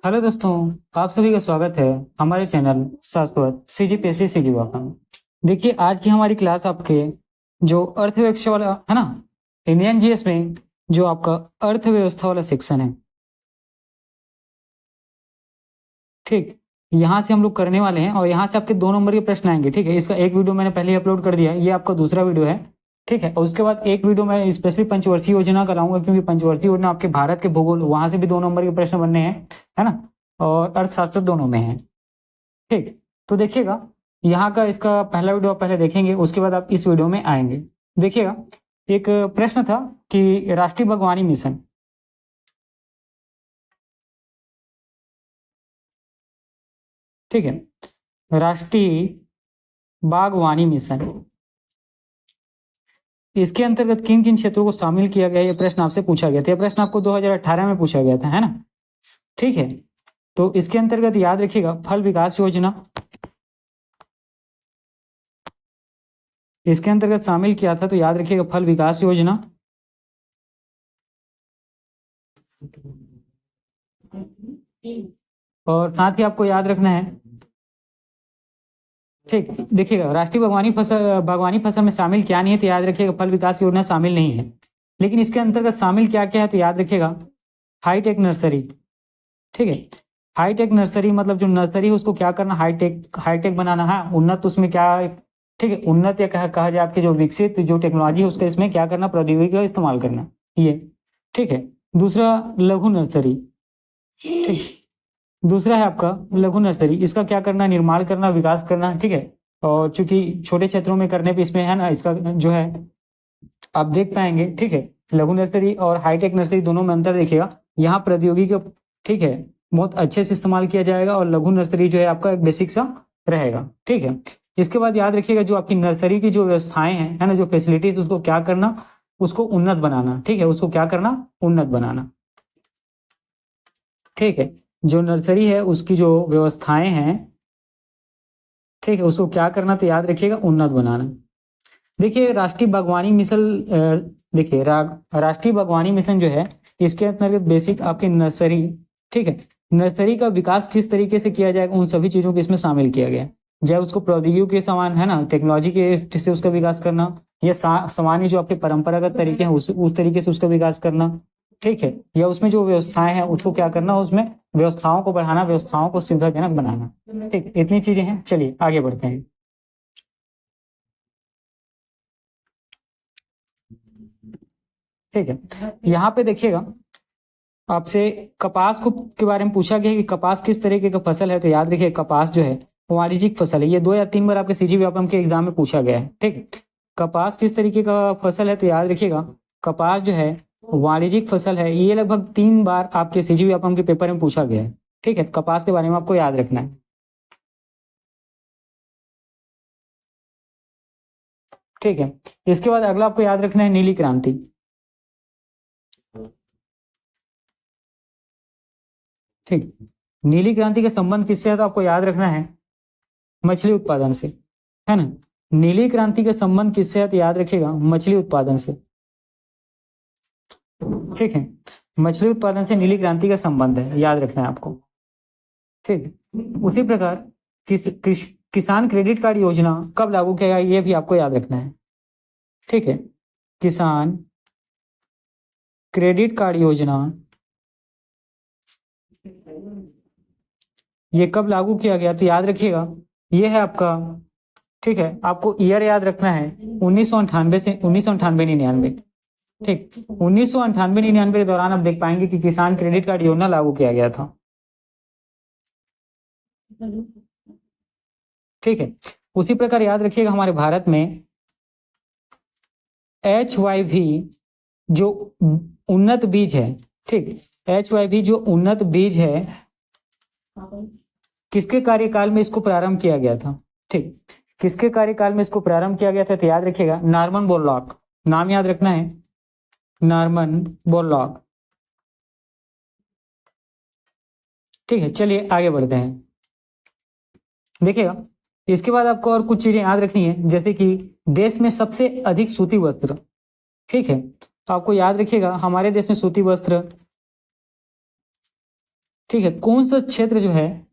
Hello दोस्तों, आप सभी का स्वागत है हमारे चैनल शाश्वत सीजीपीएससी सिलीवाका में। देखिए, आज की हमारी क्लास आपके जो अर्थव्यवस्था वाला है ना, इंडियन जीएस में जो आपका अर्थव्यवस्था वाला सेक्शन है, ठीक, यहाँ से हम लोग करने वाले हैं और यहाँ से आपके 2 नंबर के प्रश्न आएंगे। ठीक है, इसका एक वीडियो मैंने पहले ही अपलोड कर दिया है, ये आपका दूसरा वीडियो है। ठीक है, और उसके बाद एक वीडियो मैं स्पेशली पंचवर्षीय योजना कराऊंगा, क्योंकि पंचवर्षीय योजना आपके भारत के भूगोल, वहां से भी 2 नंबर के प्रश्न बनने हैं, है ना, और अर्थशास्त्र दोनों में है। ठीक, तो देखिएगा, यहाँ का इसका पहला वीडियो आप पहले देखेंगे, उसके बाद आप इस वीडियो में आएंगे। देखिएगा, एक प्रश्न था कि राष्ट्रीय बागवानी मिशन, ठीक है, राष्ट्रीय बागवानी मिशन, इसके अंतर्गत किन किन क्षेत्रों को शामिल किया गया, ये प्रश्न आपसे पूछा गया था। यह प्रश्न आपको 2018 में पूछा गया था, है ना। ठीक है, तो इसके अंतर्गत याद रखिएगा फल विकास योजना, इसके अंतर्गत शामिल किया था, तो याद रखिएगा फल विकास योजना। और साथ ही आपको याद रखना है, ठीक, देखिएगा, राष्ट्रीय बागवानी फसल में शामिल क्या नहीं है, तो याद रखिएगा फल विकास योजना शामिल नहीं है। लेकिन इसके अंतर्गत शामिल क्या क्या है, तो याद रखिएगा हाईटेक नर्सरी। ठीक है, हाईटेक नर्सरी मतलब जो नर्सरी है उसको क्या करना, हाईटेक हाईटेक बनाना है, उन्नत उसमें क्या, ठीक है, उन्नत या कहा जाए आपकी जो विकसित जो टेक्नोलॉजी है उसका इसमें क्या करना, प्रौद्योगिकी का इस्तेमाल करना, ये। ठीक है, दूसरा लघु नर्सरी, ठीक, दूसरा है आपका लघु नर्सरी, इसका क्या करना, निर्माण करना, विकास करना। ठीक है, और चूंकि छोटे क्षेत्रों में करने पे इसमें है ना, इसका जो है आप देख पाएंगे। ठीक है, लघु नर्सरी और हाईटेक नर्सरी दोनों में अंतर देखिएगा, यहाँ प्रौद्योगिकी का, ठीक है, बहुत अच्छे से इस्तेमाल किया जाएगा, और लघु नर्सरी जो है आपका एक बेसिक सा रहेगा। ठीक है, इसके बाद याद रखिएगा जो आपकी नर्सरी की जो व्यवस्थाएं हैं, है ना, जो फैसिलिटीज, उसको क्या करना, उसको उन्नत बनाना। ठीक है, उसको क्या करना, उन्नत बनाना। ठीक है, जो नर्सरी है उसकी जो व्यवस्थाएं हैं, ठीक है, उसको क्या करना, तो याद रखिएगा उन्नत बनाना। देखिए, राष्ट्रीय बागवानी मिशन, देखिए राष्ट्रीय बागवानी मिशन जो है, इसके अंतर्गत बेसिक आपकी नर्सरी, ठीक है, नर्सरी का विकास किस तरीके से किया जाएगा, उन सभी चीजों को इसमें शामिल किया गया है। चाहे उसको प्रौद्योगिकी के समान, है ना, टेक्नोलॉजी के से उसका विकास करना, या सामान्य जो आपके परंपरागत तरीके हैं उस तरीके से उसका विकास करना। ठीक है, या उसमें जो व्यवस्थाएं हैं उसको क्या करना, उसमें व्यवस्थाओं को बढ़ाना, व्यवस्थाओं को सुविधाजनक बनाना। ठीक, इतनी चीजें हैं। चलिए आगे बढ़ते हैं। ठीक है, यहाँ पे देखिएगा, आपसे कपास को के बारे में पूछा गया है कि कपास किस तरीके का फसल है, तो याद रखिए कपास जो है वो वाणिज्यिक फसल है। ये 2 या 3 बार आपके सीजी व्यापम के एग्जाम में पूछा गया है। ठीक, कपास किस तरीके का फसल है, तो याद रखिएगा कपास जो है वाणिज्यिक फसल है। ये लगभग 3 बार आपके सीजी व्यापम के पेपर में पूछा गया है। ठीक है, कपास के बारे में आपको याद रखना है। ठीक है, इसके बाद अगला आपको याद रखना है नीली क्रांति। ठीक, नीली क्रांति का संबंध किससे है, तो आपको याद रखना है मछली उत्पादन से, है ना। नीली क्रांति का संबंध किससे है, तो याद रखिएगा मछली उत्पादन से। ठीक है, मछली उत्पादन से नीली क्रांति का संबंध है, याद रखना है आपको। ठीक, उसी प्रकार किसान क्रेडिट कार्ड योजना कब लागू किया गया, ये भी आपको याद रखना है। ठीक है, किसान क्रेडिट कार्ड योजना ये कब लागू किया गया, तो याद रखिएगा ये है आपका, ठीक है, आपको ईयर याद रखना है 1998 से 1998-99। ठीक, 1998-99 के दौरान आप देख पाएंगे कि किसान क्रेडिट कार्ड योजना लागू किया गया था। ठीक है, उसी प्रकार याद रखिएगा हमारे भारत में HYV जो उन्नत बीज है, ठीक, HYV जो उन्नत बीज है, किसके कार्यकाल में इसको प्रारंभ किया गया था। ठीक, किसके कार्यकाल में इसको प्रारंभ किया गया था, तो याद रखिएगा नॉर्मन बोरलॉग, नाम याद रखना है नॉर्मन बोरलॉग। ठीक है, चलिए आगे बढ़ते हैं। देखिएगा, इसके बाद आपको और कुछ चीजें याद रखनी है, जैसे कि देश में सबसे अधिक सूती वस्त्र। ठीक है, तो आपको याद रखिएगा हमारे देश में सूती वस्त्र ठीक है, कौन सा क्षेत्र जो है,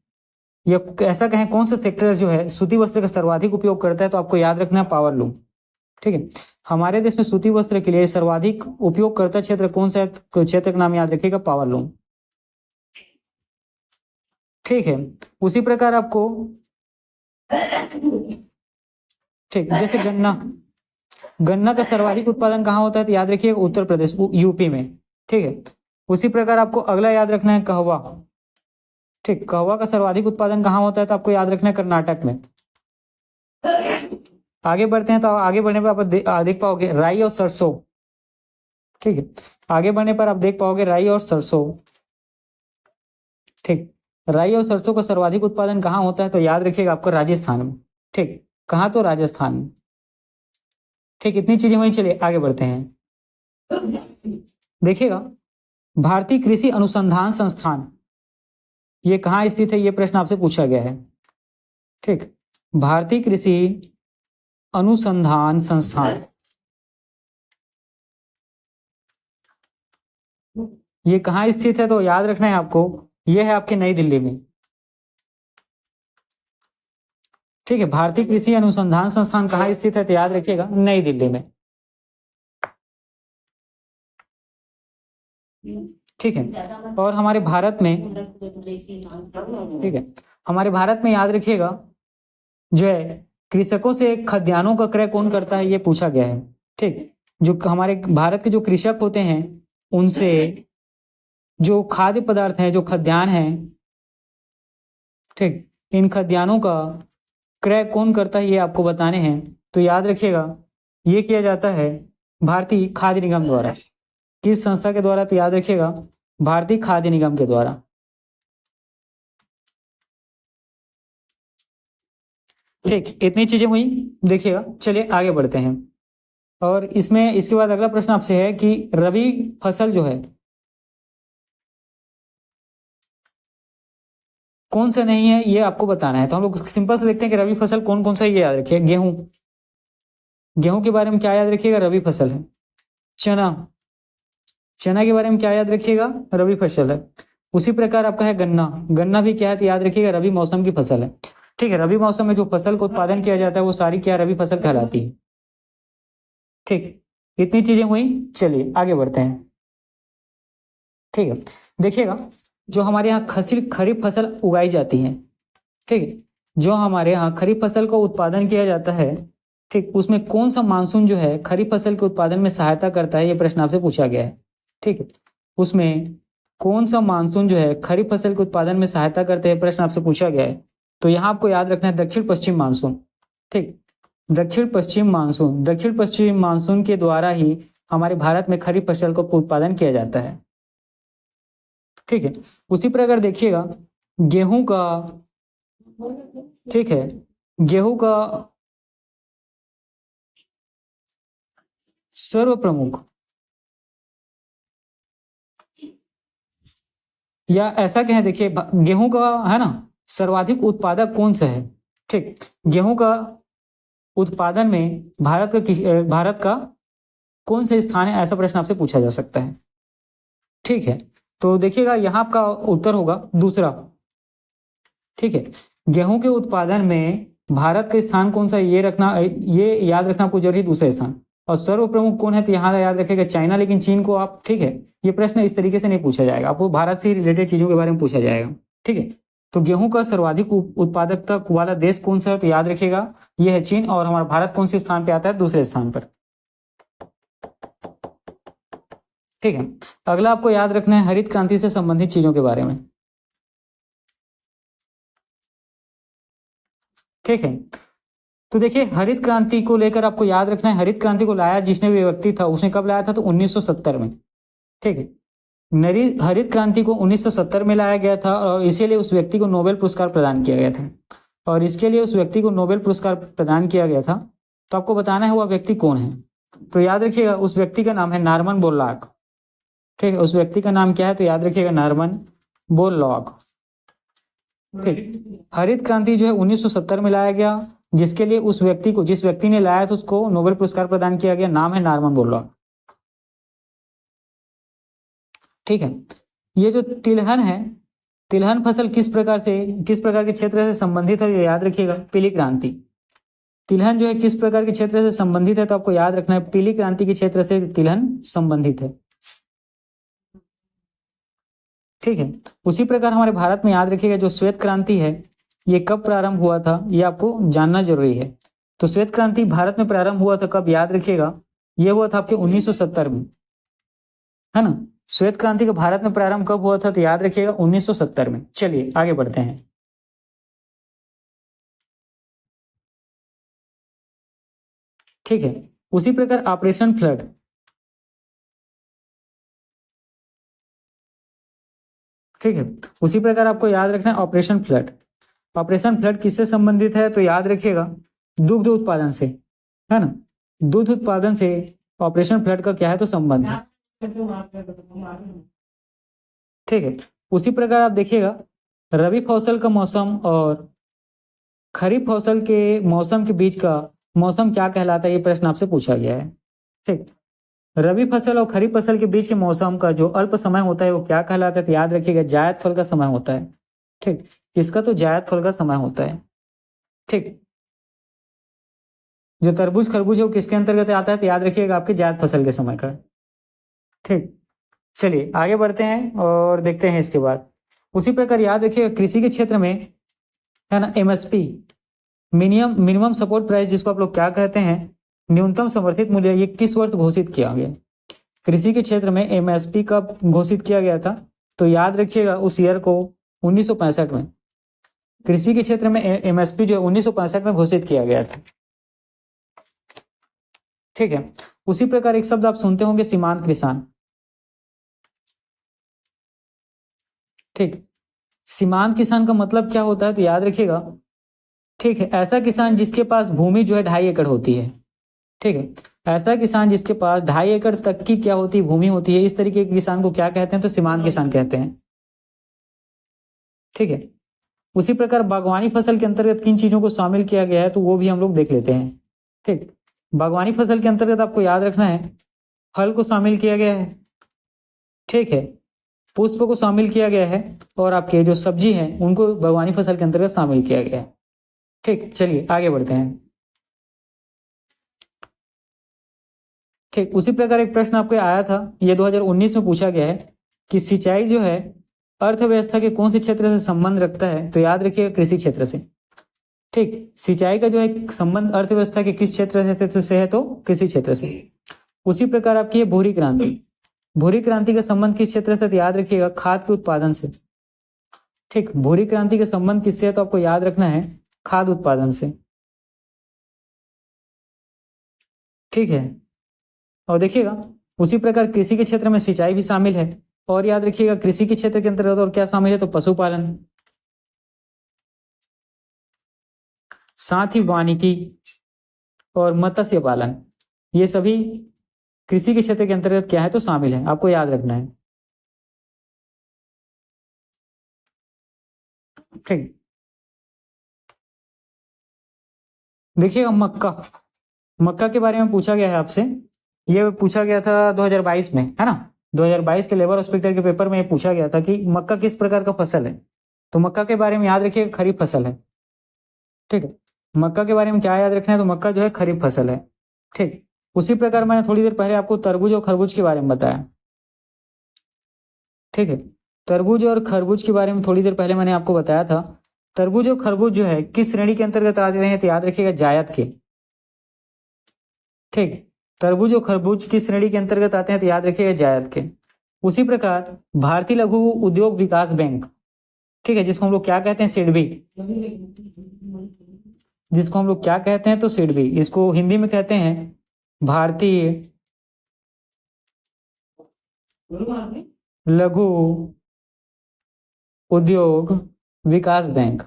या ऐसा कहें कौन सा सेक्टर जो है सूती वस्त्र का सर्वाधिक उपयोग करता है, तो आपको याद रखना है पावर लूम। ठीक है, हमारे देश में सूती वस्त्र के लिए सर्वाधिक उपयोगकर्ता क्षेत्र कौन सा है, तो क्षेत्र का नाम याद रखिएगा पावर लूम। ठीक है, उसी प्रकार आपको, ठीक, जैसे गन्ना, गन्ना का सर्वाधिक उत्पादन कहाँ होता है, तो याद रखिए उत्तर प्रदेश, यूपी में। ठीक है, उसी प्रकार आपको अगला याद रखना है कहवा। ठीक, कहवा का सर्वाधिक उत्पादन कहाँ होता है, तो आपको याद रखना है कर्नाटक में। आगे बढ़ते हैं, तो आगे बढ़ने पर आप देख पाओगे राई और सरसों। ठीक है, आगे बढ़ने पर आप देख पाओगे राई और सरसों। ठीक, राई और सरसों का सर्वाधिक उत्पादन कहाँ होता है, तो याद रखिएगा आपको राजस्थान में। ठीक, कहाँ, तो राजस्थान में। ठीक, इतनी चीजें वहीं, चलिए आगे बढ़ते हैं। देखिएगा, भारतीय कृषि अनुसंधान संस्थान ये कहाँ स्थित है, ये प्रश्न आपसे पूछा गया है। ठीक, भारतीय कृषि अनुसंधान संस्थान ये कहाँ स्थित है, तो याद रखना है आपको, ये है आपके नई दिल्ली में। ठीक है, भारतीय कृषि अनुसंधान संस्थान कहाँ स्थित है, तो याद रखिएगा नई दिल्ली में। ठीक है, और हमारे भारत में, ठीक है, हमारे भारत में याद रखिएगा जो है कृषकों से खाद्यान्नों का क्रय कौन करता है, ये पूछा गया है। ठीक, जो हमारे भारत के जो कृषक होते हैं उनसे जो खाद्य पदार्थ हैं, जो खाद्यान्न हैं, ठीक, इन खाद्यान्नों का क्रय कौन करता है, ये आपको बताने हैं। तो याद रखिएगा ये किया जाता है भारतीय खाद्य निगम द्वारा। किस संस्था के द्वारा, तो याद रखिएगा भारतीय खाद्य निगम के द्वारा। ठीक, इतनी चीजें हुई, देखिएगा, चलिए आगे बढ़ते हैं। और इसमें इसके बाद अगला प्रश्न आपसे है कि रबी फसल जो है कौन सा नहीं है, ये आपको बताना है। तो हम लोग सिंपल से देखते हैं कि रबी फसल कौन कौन सा है, ये याद रखिए। गेहूं, गेहूं के बारे में क्या याद रखिएगा, रबी फसल है। चना, चना के बारे में क्या याद रखिएगा, रबी फसल है। उसी प्रकार आपका है गन्ना, गन्ना भी क्या है, तो याद रखिएगा रबी मौसम की फसल है। ठीक है, रबी मौसम में जो फसल का उत्पादन किया जाता है वो सारी क्या रबी फसल कहलाती है। ठीक, इतनी चीजें हुई, चलिए आगे बढ़ते हैं। ठीक है, देखिएगा जो हमारे यहाँ खरीफ फसल उगाई जाती है, ठीक है, जो हमारे यहाँ खरीफ फसल का उत्पादन किया जाता है, ठीक, उसमें कौन सा मानसून जो है खरीफ फसल के उत्पादन में सहायता करता है, ये प्रश्न आपसे पूछा गया है। ठीक है, उसमें कौन सा मानसून जो है खरीफ फसल के उत्पादन में सहायता करते हैं, प्रश्न आपसे पूछा गया है। तो यहाँ आपको याद रखना है दक्षिण पश्चिम मानसून। ठीक, दक्षिण पश्चिम मानसून, दक्षिण पश्चिम मानसून के द्वारा ही हमारे भारत में खरीफ फसल का उत्पादन किया जाता है। ठीक है, उसी प्रकार देखिएगा गेहूं का, ठीक है, गेहूं का सर्व प्रमुख, या ऐसा कहें, देखिए गेहूं का है ना सर्वाधिक उत्पादक कौन सा है। ठीक, गेहूं का उत्पादन में भारत का कौन सा स्थान है, ऐसा प्रश्न आपसे पूछा जा सकता है। ठीक है, तो देखिएगा यहाँ आपका उत्तर होगा दूसरा। ठीक है, गेहूं के उत्पादन में भारत का स्थान कौन सा है, ये याद रखना आपको जरूरी, दूसरा स्थान। और सर्व प्रमुख कौन है, तो यहाँ याद रखेगा चाइना, लेकिन चीन को आप, ठीक है, ये प्रश्न इस तरीके से नहीं पूछा जाएगा, आपको भारत से रिलेटेड चीजों के बारे में पूछा जाएगा। ठीक है, तो गेहूं का सर्वाधिक उत्पादकता वाला देश कौन सा है, तो याद रखिएगा ये है चीन, और हमारा भारत कौन से स्थान पे आता है, दूसरे स्थान पर। ठीक है, अगला आपको याद रखना है हरित क्रांति से संबंधित चीजों के बारे में। ठीक है, तो देखिए हरित क्रांति को लेकर आपको याद रखना है, हरित क्रांति को लाया जिसने भी व्यक्ति था उसने कब लाया था, तो 1970 में। ठीक है, हरित क्रांति को 1970 में लाया गया था, और इसीलिए उस व्यक्ति को नोबेल पुरस्कार प्रदान किया गया था। और इसके लिए उस व्यक्ति को नोबेल पुरस्कार प्रदान किया गया था, तो आपको बताना है वह व्यक्ति कौन है। तो याद रखिएगा उस व्यक्ति का नाम है नॉर्मन बोरलॉग। ठीक है, उस व्यक्ति का नाम क्या है, तो याद रखिएगा नॉर्मन बोरलॉग। ठीक, हरित क्रांति जो है 1970 में लाया गया, जिसके लिए उस व्यक्ति को, जिस व्यक्ति ने लाया था उसको नोबेल पुरस्कार प्रदान किया गया, नाम है नॉर्मन बोरलॉग। ठीक है, ये जो तिलहन है, तिलहन फसल किस प्रकार के क्षेत्र से संबंधित है, ये याद रखिएगा, पीली क्रांति। तिलहन जो है किस प्रकार के क्षेत्र से संबंधित है, तो आपको याद रखना है पीली क्रांति के क्षेत्र से तिलहन संबंधित है। ठीक है, उसी प्रकार हमारे भारत में याद रखिएगा जो श्वेत क्रांति है ये कब प्रारंभ हुआ था, ये आपको जानना जरूरी है। तो श्वेत क्रांति भारत में प्रारंभ हुआ था कब, याद रखिएगा, ये हुआ था आपके 1970 में, है ना। श्वेत क्रांति का भारत में प्रारंभ कब हुआ था, तो याद रखिएगा 1970 में। चलिए आगे बढ़ते हैं। ठीक है, उसी प्रकार ऑपरेशन फ्लड, ठीक है, उसी प्रकार आपको याद रखना है ऑपरेशन फ्लड। ऑपरेशन फ्लड किससे संबंधित है, तो याद रखिएगा दुग्ध उत्पादन से, है ना। दूध उत्पादन से ऑपरेशन फ्लड का क्या है, तो संबंध है। ठीक है, उसी प्रकार आप देखिएगा रबी फसल का मौसम और खरीफ फसल के मौसम के बीच का मौसम क्या कहलाता है, ये प्रश्न आपसे पूछा गया है। ठीक, रबी फसल और खरीफ फसल के बीच के मौसम का जो अल्प समय होता है वो क्या कहलाता है, तो याद रखिएगा जायद फल का समय होता है। ठीक, इसका तो जायद फल का समय होता है। ठीक, जो तरबूज खरबूज है वो किसके अंतर्गत आता है, तो याद रखिएगा आपके जायद फसल के समय का। ठीक, चलिए आगे बढ़ते हैं और देखते हैं इसके बाद। उसी प्रकार याद रखिएगा कृषि के क्षेत्र में, है ना, एमएसपी, मिनिमम सपोर्ट प्राइस, जिसको आप लोग क्या कहते हैं, न्यूनतम समर्थित मूल्य, ये किस वर्ष घोषित किया गया। कृषि के क्षेत्र में एमएसपी कब घोषित किया गया था, तो याद रखिएगा उस ईयर को 1965 में। कृषि के क्षेत्र में एमएसपी जो है 1965 में घोषित किया गया था। ठीक है, उसी प्रकार एक शब्द आप सुनते होंगे सीमांत किसान। ठीक, सीमांत किसान का मतलब क्या होता है, तो याद रखिएगा, ठीक है, ऐसा किसान जिसके पास भूमि जो है 2.5 एकड़ होती है। ठीक है, ऐसा किसान जिसके पास 2.5 एकड़ तक की क्या होती है, भूमि होती है, इस तरीके के किसान को क्या कहते हैं, तो सीमांत किसान कहते हैं। ठीक है, उसी प्रकार बागवानी फसल के अंतर्गत किन चीजों को शामिल किया गया है, तो वो भी हम लोग देख लेते हैं। ठीक, बागवानी फसल के अंतर्गत आपको याद रखना है फल को शामिल किया गया है। ठीक है, पुष्प को शामिल किया गया है, और आपके जो सब्जी हैं उनको बागवानी फसल के अंतर्गत शामिल किया गया है। ठीक, चलिए आगे बढ़ते हैं। ठीक, उसी प्रकार एक प्रश्न आपको आया था, ये 2019 में पूछा गया है कि सिंचाई जो है अर्थव्यवस्था के कौन से क्षेत्र से संबंध रखता है, तो याद रखिएगा कृषि क्षेत्र से। ठीक, सिंचाई का जो है संबंध अर्थव्यवस्था के किस क्षेत्र से है, तो कृषि क्षेत्र से। उसी प्रकार आपकी है भूरी क्रांति, भूरी क्रांति का संबंध किस क्षेत्र से, तो याद रखिएगा खाद के उत्पादन से। ठीक, भूरी क्रांति का संबंध किससे है, तो आपको याद रखना है खाद उत्पादन से। ठीक है, और देखिएगा उसी प्रकार कृषि के क्षेत्र में सिंचाई भी शामिल है, और याद रखिएगा कृषि के क्षेत्र के अंतर्गत और क्या शामिल है, तो पशुपालन, साथ ही वानिकी और मत्स्य पालन, ये सभी कृषि के क्षेत्र के अंतर्गत क्या है, तो शामिल है, आपको याद रखना है। ठीक, देखिएगा मक्का, मक्का के बारे में पूछा गया है आपसे, ये पूछा गया था 2022 में, है ना। 2022 के लेबर इंस्पेक्टर के पेपर में ये पूछा गया था कि मक्का किस प्रकार का फसल है, तो मक्का के बारे में याद रखिए खरीफ फसल है। ठीक है, मक्का के बारे में क्या याद रखना है, तो मक्का जो है खरीफ फसल है। ठीक, उसी प्रकार मैंने थोड़ी देर पहले आपको तरबूज और खरबूज के बारे में बताया। ठीक है, तरबूज और खरबूज के बारे में थोड़ी देर पहले मैंने आपको बताया था। तरबूज और खरबूज जो है किस श्रेणी के अंतर्गत आते हैं, तो याद रखिएगा जायद के। ठीक, तरबूज और खरबूज किस श्रेणी के अंतर्गत आते हैं, तो याद रखिएगा जायद के। उसी प्रकार भारतीय लघु उद्योग विकास बैंक, ठीक है, जिसको हम लोग क्या कहते हैं, सिडबी, जिसको हम लोग क्या कहते हैं, तो सिडबी, इसको हिंदी में कहते हैं भारतीय लघु उद्योग विकास बैंक।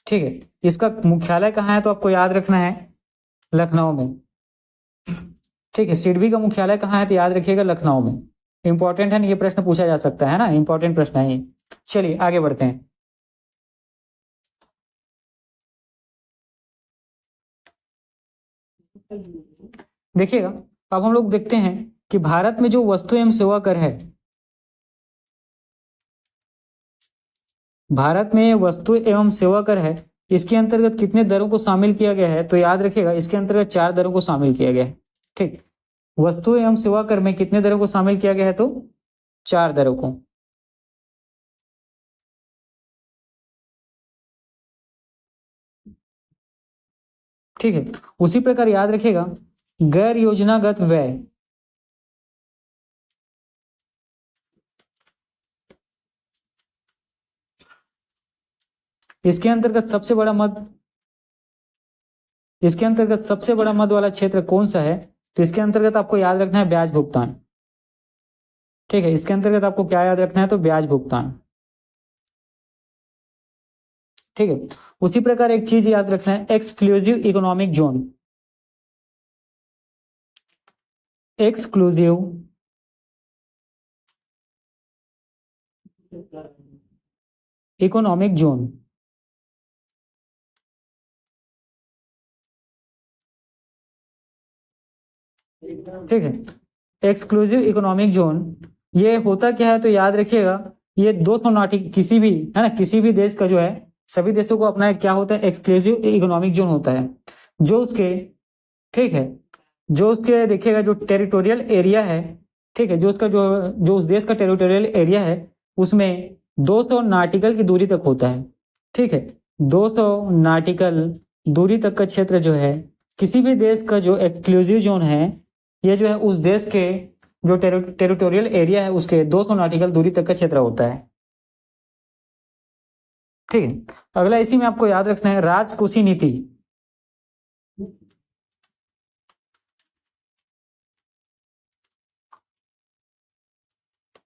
ठीक है, इसका मुख्यालय कहाँ है, तो आपको याद रखना है लखनऊ में। ठीक है, सिडबी का मुख्यालय कहाँ है, तो याद रखिएगा लखनऊ में। इंपॉर्टेंट है ना, ये प्रश्न पूछा जा सकता है ना, इंपॉर्टेंट प्रश्न है ये। चलिए आगे बढ़ते हैं। देखिएगा अब हम लोग देखते हैं कि भारत में जो वस्तु एवं सेवा कर है, भारत में वस्तु एवं सेवा कर है, इसके अंतर्गत कितने दरों को शामिल किया गया है? तो याद रखिएगा इसके अंतर्गत 4 दरों को शामिल किया गया है। ठीक, वस्तु एवं सेवा कर में कितने दरों को शामिल किया गया है? तो 4 दरों को। ठीक है, उसी प्रकार याद रखिएगा गैर योजनागत व्यय, इसके अंतर्गत सबसे बड़ा मद इसके अंतर्गत सबसे बड़ा मद वाला क्षेत्र कौन सा है? तो इसके अंतर्गत आपको याद रखना है ब्याज भुगतान। ठीक है, इसके अंतर्गत आपको क्या याद रखना है? तो ब्याज भुगतान। ठीक है, उसी प्रकार एक चीज याद रखना है exclusive economic zone, exclusive economic zone. ठीक है, एक्सक्लूसिव इकोनॉमिक जोन ये होता क्या है? तो याद रखिएगा ये 200 नॉटिक किसी भी है ना, किसी भी देश का जो है, सभी देशों को अपना क्या होता है? एक्सक्लूसिव इकोनॉमिक जोन होता है, जो उसके, ठीक है, जो उसके देखिएगा जो टेरिटोरियल एरिया है, ठीक है, जो उसका जो उस देश का टेरिटोरियल एरिया है उसमें 200 नाटिकल की दूरी तक होता है। ठीक है, 200 नाटिकल दूरी तक का क्षेत्र जो है किसी भी देश का जो एक्सक्लूसिव जोन है, ये जो है उस देश के जो टेरिटोरियल एरिया है उसके 200 नाटिकल दूरी तक का क्षेत्र होता है। ठीक है, अगला इसी में आपको याद रखना है राजकोषीय नीति।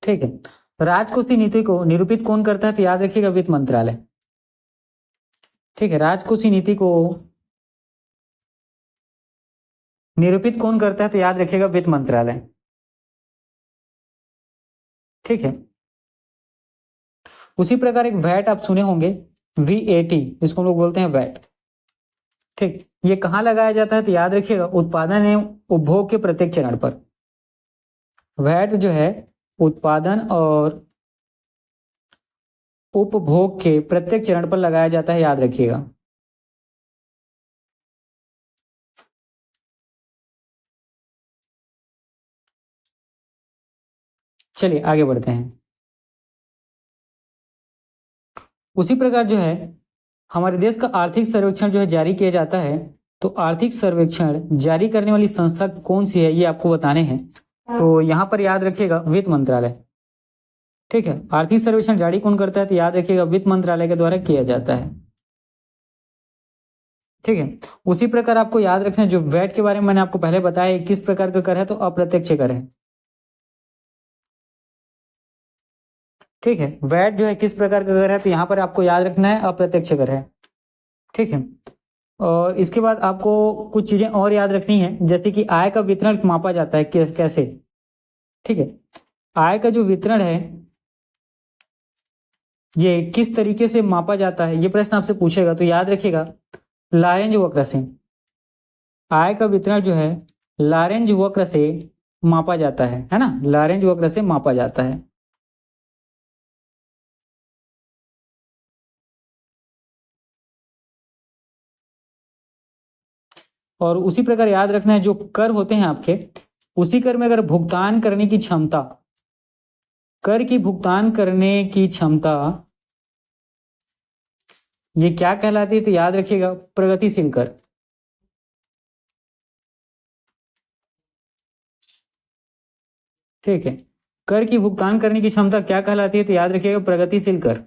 ठीक है, राजकोषीय नीति को निरूपित कौन करता है? तो याद रखिएगा वित्त मंत्रालय। ठीक है, राजकोषीय नीति को निरूपित कौन करता है? तो याद रखिएगा वित्त मंत्रालय। ठीक है, उसी प्रकार एक वैट आप सुने होंगे, वीएटी, इसको हम लोग बोलते हैं वैट। ठीक, ये कहाँ लगाया जाता है? तो याद रखिएगा उत्पादन एवं उपभोग के प्रत्येक चरण पर। वैट जो है उत्पादन और उपभोग के प्रत्येक चरण पर लगाया जाता है, याद रखिएगा। चलिए आगे बढ़ते हैं। उसी प्रकार जो है हमारे देश का आर्थिक सर्वेक्षण जो है जारी किया जाता है, तो आर्थिक सर्वेक्षण जारी करने वाली संस्था कौन सी है ये आपको बताने हैं। तो यहाँ पर याद रखिएगा वित्त मंत्रालय। ठीक है, आर्थिक सर्वेक्षण जारी कौन करता है? तो याद रखिएगा वित्त मंत्रालय के द्वारा किया जाता है। ठीक है, उसी प्रकार आपको याद रखना है जो वैट के बारे में मैंने आपको पहले बताया किस प्रकार का कर है, तो अप्रत्यक्ष कर है। ठीक है, वैट जो है किस प्रकार का कर है? तो यहाँ पर आपको याद रखना है अप्रत्यक्ष कर है। ठीक है, और इसके बाद आपको कुछ चीजें और याद रखनी है, जैसे कि आय का वितरण मापा जाता है कैसे। ठीक है, आय का जो वितरण है ये किस तरीके से मापा जाता है, ये प्रश्न आपसे पूछेगा, तो याद रखिएगा लॉरेंज वक्र से। आय का वितरण जो है लॉरेंज वक्र से मापा जाता है ना, लॉरेंज वक्र से मापा जाता है। और उसी प्रकार याद रखना है जो कर होते हैं आपके, उसी कर में अगर भुगतान करने की क्षमता, कर की भुगतान करने की क्षमता ये क्या कहलाती है? तो याद रखिएगा प्रगतिशील कर। ठीक है, कर की भुगतान करने की क्षमता क्या कहलाती है? तो याद रखिएगा प्रगतिशील कर।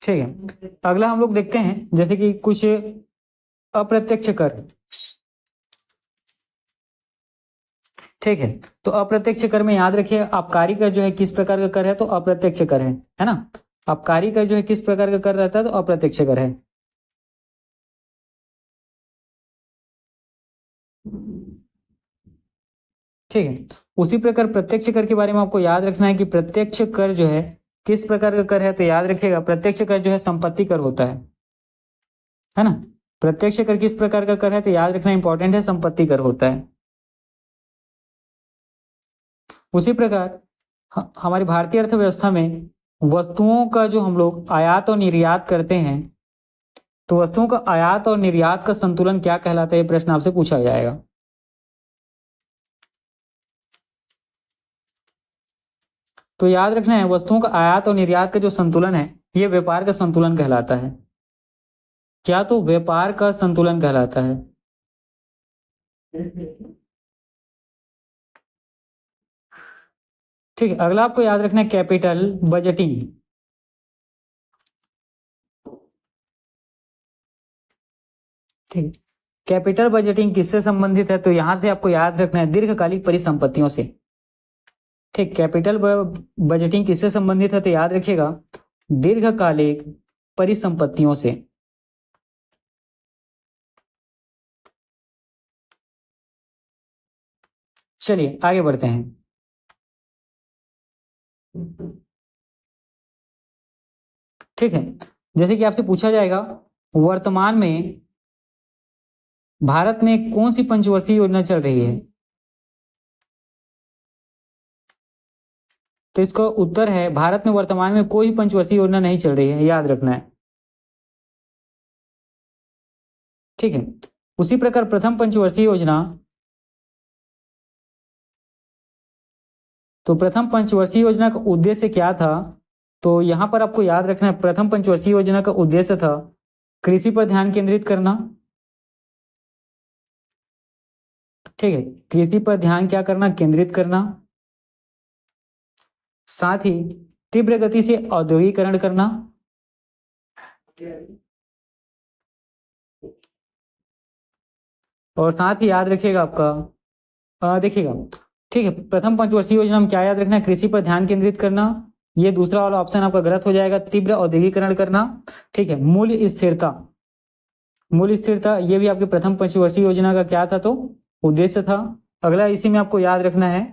ठीक है, अगला हम लोग देखते हैं जैसे कि कुछ अप्रत्यक्ष कर। ठीक है, तो अप्रत्यक्ष कर में याद रखिए आबकारी कर जो है किस प्रकार का कर है? तो अप्रत्यक्ष कर है ना। आबकारी कर जो है किस प्रकार का कर रहता है? तो अप्रत्यक्ष कर है। ठीक है, उसी प्रकार प्रत्यक्ष कर के बारे में आपको याद रखना है कि प्रत्यक्ष कर जो है किस प्रकार का कर है? तो याद रखिएगा प्रत्यक्ष कर जो है संपत्ति कर होता है ना। प्रत्यक्ष कर किस प्रकार का कर है? तो याद रखना इंपॉर्टेंट है, संपत्ति कर होता है। उसी प्रकार हमारी भारतीय अर्थव्यवस्था में वस्तुओं का जो हम लोग आयात और निर्यात करते हैं, तो वस्तुओं का आयात और निर्यात का संतुलन क्या कहलाता है, ये प्रश्न आपसे पूछा जाएगा। तो याद रखना है, वस्तुओं का आयात और निर्यात का जो संतुलन है, ये व्यापार का संतुलन कहलाता है। क्या? तो व्यापार का संतुलन कहलाता है। ठीक है, अगला आपको याद रखना है कैपिटल बजटिंग। ठीक, कैपिटल बजटिंग किससे संबंधित है? तो यहां से आपको याद रखना है दीर्घकालिक परिसंपत्तियों से। ठीक, कैपिटल बजटिंग किससे संबंधित है? तो याद रखिएगा दीर्घकालिक परिसंपत्तियों से। चलिए आगे बढ़ते हैं। ठीक है, जैसे कि आपसे पूछा जाएगा वर्तमान में भारत में कौन सी पंचवर्षीय योजना चल रही है, तो इसका उत्तर है भारत में वर्तमान में कोई पंचवर्षीय योजना नहीं चल रही है, याद रखना है। ठीक है, उसी प्रकार प्रथम पंचवर्षीय योजना, तो प्रथम पंचवर्षीय योजना का उद्देश्य क्या था? तो यहां पर आपको याद रखना है प्रथम पंचवर्षीय योजना का उद्देश्य था कृषि पर ध्यान केंद्रित करना। ठीक है, कृषि पर ध्यान क्या करना? केंद्रित करना। साथ ही तीव्र गति से औद्योगिकरण करना। और साथ ही याद रखिएगा आपका देखिएगा, ठीक है, प्रथम पंचवर्षीय योजना में क्या याद रखना है? कृषि पर ध्यान केंद्रित करना। ये दूसरा वाला ऑप्शन आपका गलत हो जाएगा, तीव्र औद्योगिकरण करना। ठीक है, मूल्य स्थिरता, मूल्य स्थिरता ये भी आपके प्रथम पंचवर्षीय योजना का क्या था? तो उद्देश्य था। अगला इसी में आपको याद रखना है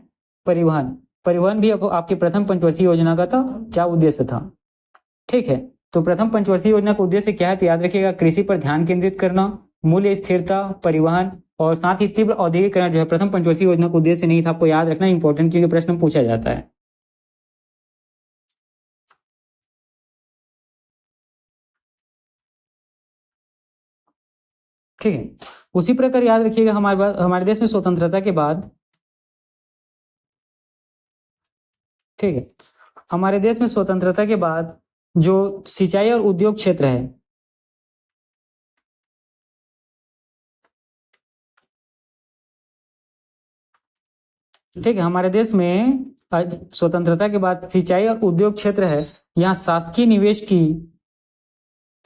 परिवहन, परिवहन भी आपके प्रथम पंचवर्षीय योजना का था, क्या उद्देश्य था। ठीक है, तो प्रथम पंचवर्षीय योजना का उद्देश्य क्या है? तो याद रखिएगा कृषि पर ध्यान केंद्रित करना, मूल्य स्थिरता, परिवहन और साथ ही तीव्र औद्योगिकरण जो है प्रथम पंचवर्षीय योजना का उद्देश्य नहीं था। आपको याद रखना इंपॉर्टेंट, क्योंकि प्रश्न पूछा जाता है। ठीक है, उसी प्रकार याद रखिएगा हमारे देश में स्वतंत्रता के बाद, ठीक है, हमारे देश में स्वतंत्रता के बाद जो सिंचाई और उद्योग क्षेत्र है, ठीक है, हमारे देश में आज स्वतंत्रता के बाद सिंचाई और उद्योग क्षेत्र है, यहाँ शासकीय निवेश की,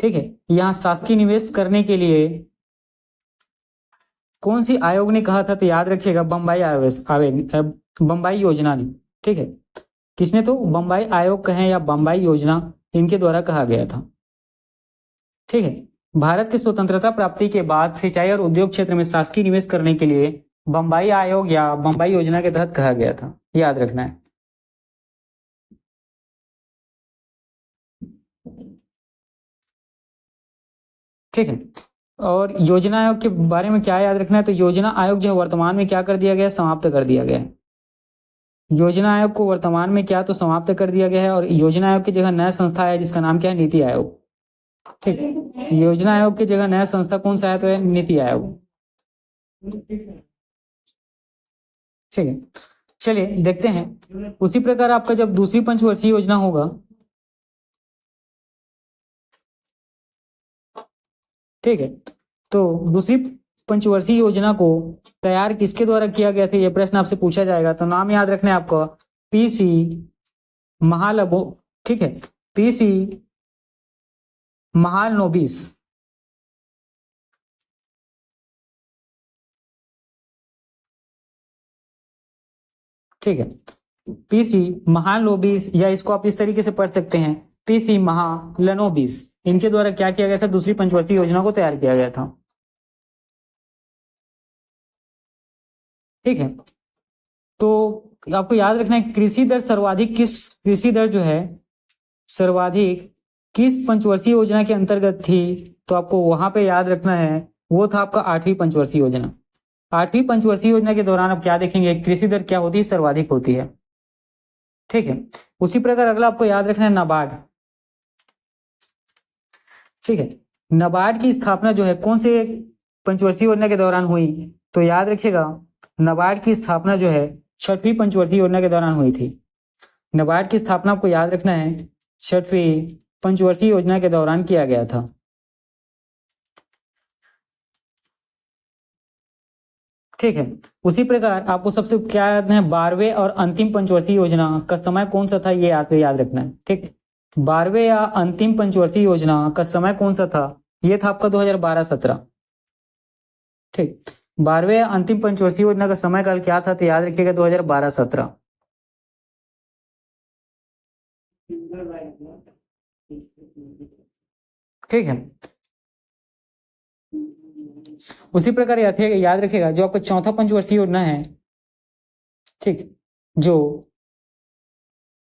ठीक है, यहाँ शासकीय निवेश करने के लिए कौन सी आयोग ने कहा था? तो याद रखिएगा बम्बई आयोग, बम्बई योजना ने। ठीक है, किसने? तो बम्बई आयोग कहें या बम्बई योजना, इनके द्वारा कहा गया था। ठीक है, भारत की स्वतंत्रता प्राप्ति के बाद सिंचाई और उद्योग क्षेत्र में शासकीय निवेश करने के लिए बम्बई आयोग या बम्बई योजना के तहत कहा गया था, याद रखना है। ठीक है, और योजना आयोग के बारे में क्या याद रखना है? तो योजना आयोग जो वर्तमान में क्या कर दिया गया है? समाप्त कर दिया गया है। योजना आयोग को वर्तमान में क्या तो समाप्त कर दिया गया है, और योजना आयोग की जगह नया संस्था है जिसका नाम क्या है? नीति आयोग। ठीक है, योजना आयोग की जगह नया संस्था कौन सा है? तो है नीति आयोग। ठीक है, चलिए देखते हैं। उसी प्रकार आपका जब दूसरी पंचवर्षीय योजना होगा, ठीक है, तो दूसरी पंचवर्षीय योजना को तैयार किसके द्वारा किया गया था, यह प्रश्न आपसे पूछा जाएगा। तो नाम याद रखना है आपको, पीसी महालबो, ठीक है, पीसी महालनोबिस। ठीक है, पीसी महालनोबिस, या इसको आप इस तरीके से पढ़ सकते हैं पीसी महालनोबिस, इनके द्वारा क्या किया गया था? दूसरी पंचवर्षीय योजना को तैयार किया गया था। ठीक है, तो आपको याद रखना है कृषि दर सर्वाधिक कृषि दर जो है सर्वाधिक किस पंचवर्षीय योजना के अंतर्गत थी? तो आपको वहां पे याद रखना है, वो था आपका आठवीं पंचवर्षीय योजना। आठवीं पंचवर्षीय योजना के दौरान आप क्या देखेंगे? कृषि दर क्या होती है? सर्वाधिक होती है। ठीक है। उसी प्रकार अगला आपको याद रखना है नाबार्ड। ठीक है, नाबार्ड की स्थापना जो है कौन से पंचवर्षीय योजना के दौरान हुई, तो याद रखिएगा नाबार्ड की स्थापना जो है छठवीं पंचवर्षीय योजना के दौरान हुई थी। नाबार्ड की स्थापना आपको याद रखना है छठवीं पंचवर्षीय योजना के दौरान किया गया था। ठीक है, उसी प्रकार आपको सबसे क्या याद है, 12वें और अंतिम पंचवर्षीय योजना का समय कौन सा था, ये याद रखना है। ठीक, 12वें या अंतिम पंचवर्षीय योजना का समय कौन सा था, ये था आपका 2012-17। ठीक, 12वें या अंतिम पंचवर्षीय योजना का समय काल क्या था, तो याद रखिएगा 2012-17। ठीक है, उसी प्रकार याद रखिएगा जो आपका चौथा पंचवर्षीय योजना है, ठीक, जो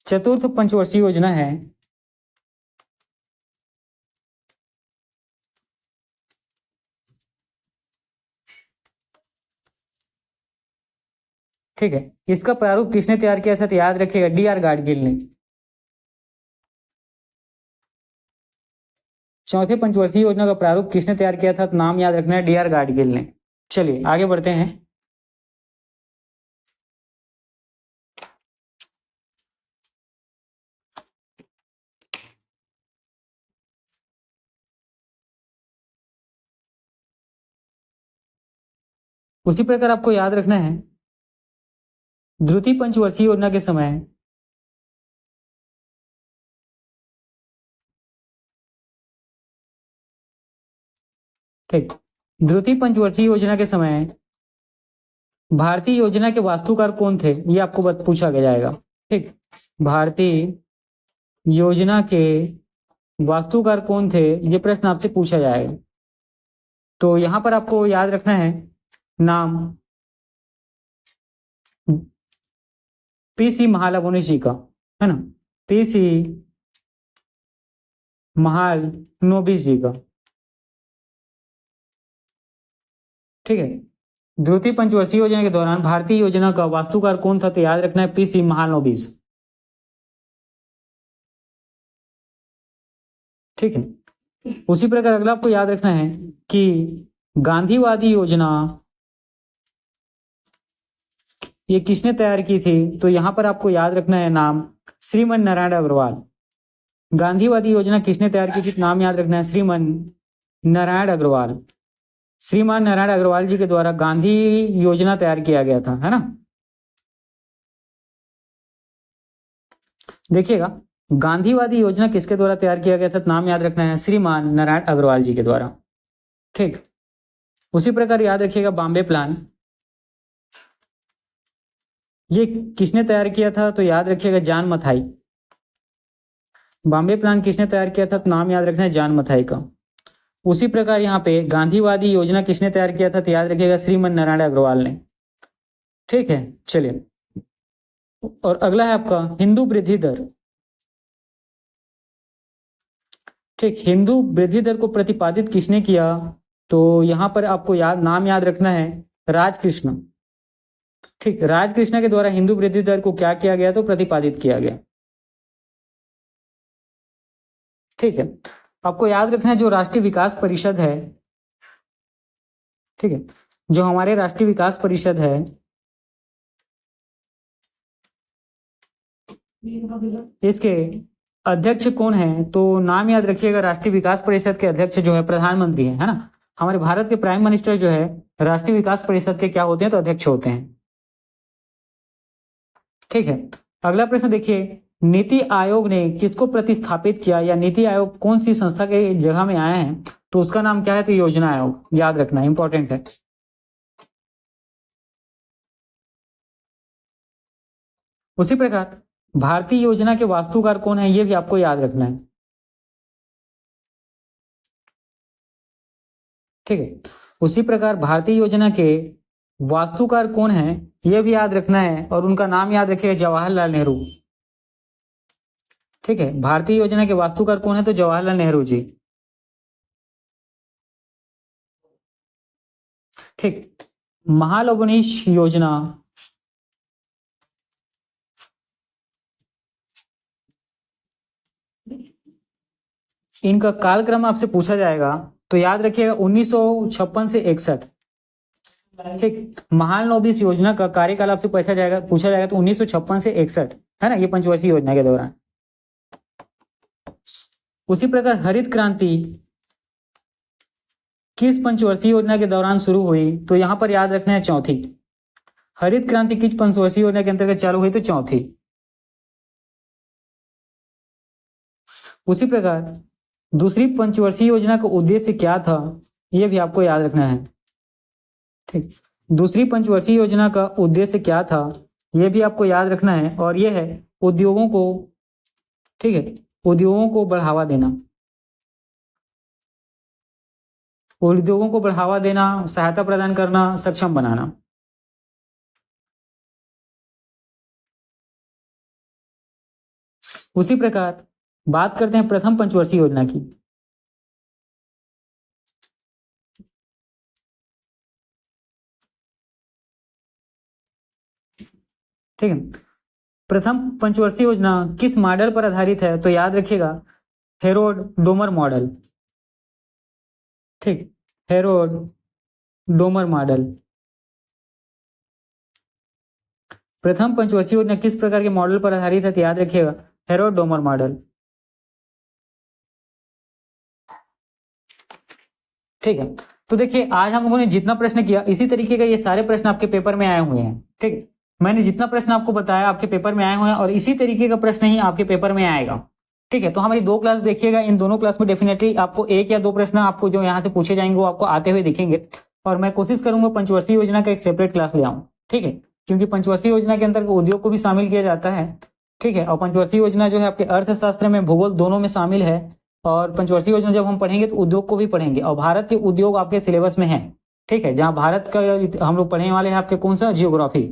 चतुर्थ पंचवर्षीय योजना है, ठीक है, इसका प्रारूप किसने तैयार किया था, तो याद रखिएगा डी.आर. गाडगिल ने। चौथे पंचवर्षीय योजना का प्रारूप किसने तैयार किया था, तो नाम याद रखना है डी.आर. गाडगिल ने। चलिए आगे बढ़ते हैं। उसी प्रकार आपको याद रखना है द्वितीय पंचवर्षीय योजना के समय ठीक, द्वितीय पंचवर्षीय योजना के समय भारतीय योजना के वास्तुकार कौन थे, ये आपको पूछा गया जाएगा। ठीक, भारतीय योजना के वास्तुकार कौन थे, ये प्रश्न आपसे पूछा जाएगा। तो यहां पर आपको याद रखना है नाम पीसी महालनोबिस जी का, है ना, पीसी महालनोबिस जी का। ठीक है, द्वितीय पंचवर्षीय योजना के दौरान भारतीय योजना का वास्तुकार कौन था, तो याद रखना है पीसी महालनोबिस। ठीक है, उसी प्रकार अगला आपको याद रखना है कि गांधीवादी योजना ये किसने तैयार की थी, तो यहां पर आपको याद रखना है नाम श्रीमन नारायण अग्रवाल। गांधीवादी योजना किसने तैयार की थी, नाम याद रखना है श्रीमन नारायण अग्रवाल। श्रीमान नारायण अग्रवाल जी के द्वारा गांधी योजना तैयार किया गया था, है ना। देखिएगा गांधीवादी योजना किसके द्वारा तैयार किया गया था, तो नाम याद रखना है श्रीमान नारायण अग्रवाल जी के द्वारा। ठीक, उसी प्रकार याद रखिएगा बॉम्बे प्लान ये किसने तैयार किया था, तो याद रखिएगा जॉन मथाई। बॉम्बे प्लान किसने तैयार किया था, तो नाम याद रखना है जॉन मथाई का। उसी प्रकार यहाँ पे गांधीवादी योजना किसने तैयार किया था, तो याद रखिएगा श्रीमन नारायण अग्रवाल ने। ठीक है, चलिए, और अगला है आपका हिंदू वृद्धि दर। ठीक, हिंदू वृद्धि दर को प्रतिपादित किसने किया, तो यहां पर आपको नाम याद रखना है राजकृष्ण। ठीक, राजकृष्ण के द्वारा हिंदू वृद्धि दर को क्या किया गया, तो प्रतिपादित किया गया। ठीक है, आपको याद रखना है जो राष्ट्रीय विकास परिषद है, ठीक है, जो हमारे राष्ट्रीय विकास परिषद है, इसके अध्यक्ष कौन है, तो नाम याद रखिएगा राष्ट्रीय विकास परिषद के अध्यक्ष जो है प्रधानमंत्री है ना। हमारे भारत के प्राइम मिनिस्टर जो है राष्ट्रीय विकास परिषद के क्या होते हैं, तो अध्यक्ष होते हैं। ठीक है, अगला प्रश्न देखिए, नीति आयोग ने किसको प्रतिस्थापित किया, या नीति आयोग कौन सी संस्था के जगह में आया है, तो उसका नाम क्या है, तो योजना आयोग। याद रखना इंपॉर्टेंट है। उसी प्रकार भारतीय योजना के वास्तुकार कौन है, यह भी आपको याद रखना है। ठीक है, उसी प्रकार भारतीय योजना के वास्तुकार कौन है, यह भी याद रखना है, और उनका नाम याद रखिएगा जवाहरलाल नेहरू। ठीक है, भारतीय योजना के वास्तुकार कौन है, तो जवाहरलाल नेहरू जी। ठीक, महालनोबिस योजना इनका कालक्रम आपसे पूछा जाएगा तो याद रखिएगा 1956 से 61। ठीक, महालनोबिस योजना का कार्यकाल आपसे पूछा जाएगा तो 1956 से 61 है ना, ये पंचवर्षीय योजना के दौरान। उसी प्रकार हरित क्रांति किस पंचवर्षीय योजना के दौरान शुरू हुई, तो यहां पर याद रखना है चौथी। हरित क्रांति किस पंचवर्षीय योजना के अंतर्गत चालू हुई, तो चौथी। उसी प्रकार दूसरी पंचवर्षीय योजना का उद्देश्य क्या था, यह भी आपको याद रखना है। ठीक, दूसरी पंचवर्षीय योजना का उद्देश्य क्या था, यह भी आपको याद रखना है, और यह है उद्योगों को, ठीक है, उद्योगों को बढ़ावा देना। उद्योगों को बढ़ावा देना, सहायता प्रदान करना, सक्षम बनाना। उसी प्रकार बात करते हैं प्रथम पंचवर्षीय योजना की। ठीक है, प्रथम पंचवर्षीय योजना किस मॉडल पर आधारित है, तो याद रखिएगा हेरोड डोमर मॉडल। ठीक, हेरोड डोमर मॉडल। प्रथम पंचवर्षीय योजना किस प्रकार के मॉडल पर आधारित है, तो याद रखिएगा हेरोड डोमर मॉडल। ठीक है, तो देखिए आज हम लोगों ने जितना प्रश्न किया, इसी तरीके का ये सारे प्रश्न आपके पेपर में आए हुए हैं। ठीक है, मैंने जितना प्रश्न आपको बताया आपके पेपर में आए हुए हैं, और इसी तरीके का प्रश्न ही आपके पेपर में आएगा। ठीक है, तो हमारी 2 क्लास देखिएगा, इन दोनों क्लास में डेफिनेटली आपको 1 या 2 प्रश्न आपको जो यहाँ से पूछे जाएंगे वो आपको आते हुए दिखेंगे, और मैं कोशिश करूंगा पंचवर्षीय योजना का एक सेपरेट क्लास ले आऊं। ठीक है, क्योंकि पंचवर्षीय योजना के अंतर्गत उद्योग को भी शामिल किया जाता है। ठीक है, और पंचवर्षीय योजना जो है आपके अर्थशास्त्र में, भूगोल दोनों में शामिल है, और पंचवर्षीय योजना जब हम पढ़ेंगे तो उद्योग को भी पढ़ेंगे, और भारत के उद्योग आपके सिलेबस में है। ठीक है, जहाँ भारत का हम लोग पढ़ने वाले हैं आपके कौन सा, जियोग्राफी।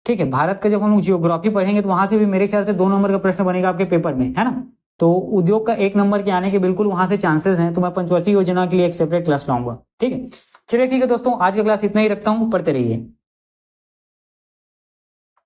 ठीक है, भारत का जब हम लोग जियोग्राफी पढ़ेंगे तो वहां से भी मेरे ख्याल से 2 नंबर का प्रश्न बनेगा आपके पेपर में, है ना। तो उद्योग का 1 नंबर के आने के बिल्कुल वहां से चांसेस हैं, तो मैं पंचवर्षीय योजना के लिए एक सेपरेट क्लास लाऊंगा। ठीक है, चलिए ठीक है दोस्तों, आज का क्लास इतना ही रखता हूँ, पढ़ते रहिए।